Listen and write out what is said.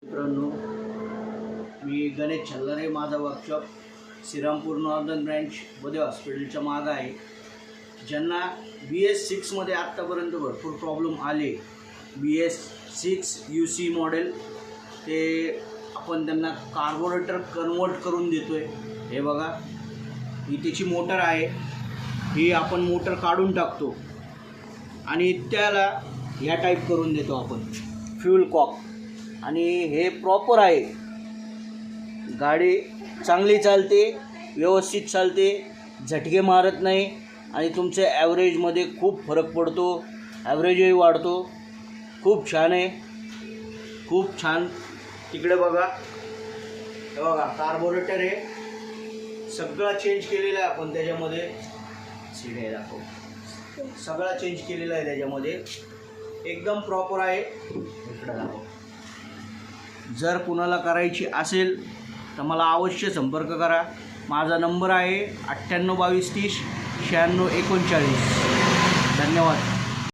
मित्रांनो, मी गणेश छल्लारे. माझा workshop Shrirampur northern branch बदे हॉस्पिटलच्या मागं आहे. ज्यांना BS6मध्ये आत्तापर्यंत भरपूर प्रॉब्लेम आले, BS6 UC मॉडेल, ते आपण त्यांना कार्बोरेटर कन्वर्ट करून देतो आहे. हे बघा, ही त्याची मोटर आहे. ही आपण मोटर काढून टाकतो आणि त्याला ह्या टाईप करून देतो आपण फ्यूल कॉक. आणि हे प्रॉपर आहे. गाडी चांगली चालते, व्यवस्थित चालते, झटके मारत नाही आणि तुमच्या ॲव्हरेजमध्ये खूप फरक पडतो. ॲव्हरेजही वाढतो. खूप छान आहे, खूप छान. तिकडे बघा, हे बघा कार्बोरेटर आहे, सगळं चेंज केलेलं आहे आपण त्याच्यामध्ये. सीडे दाखव, सगळा चेंज केलेला आहे त्याच्यामध्ये, एकदम प्रॉपर आहे. इकडे दाखव. जर कुणाला करायची असेल तर मला अवश्य संपर्क करा. माझा नंबर आहे 98 22 30 96 39. धन्यवाद.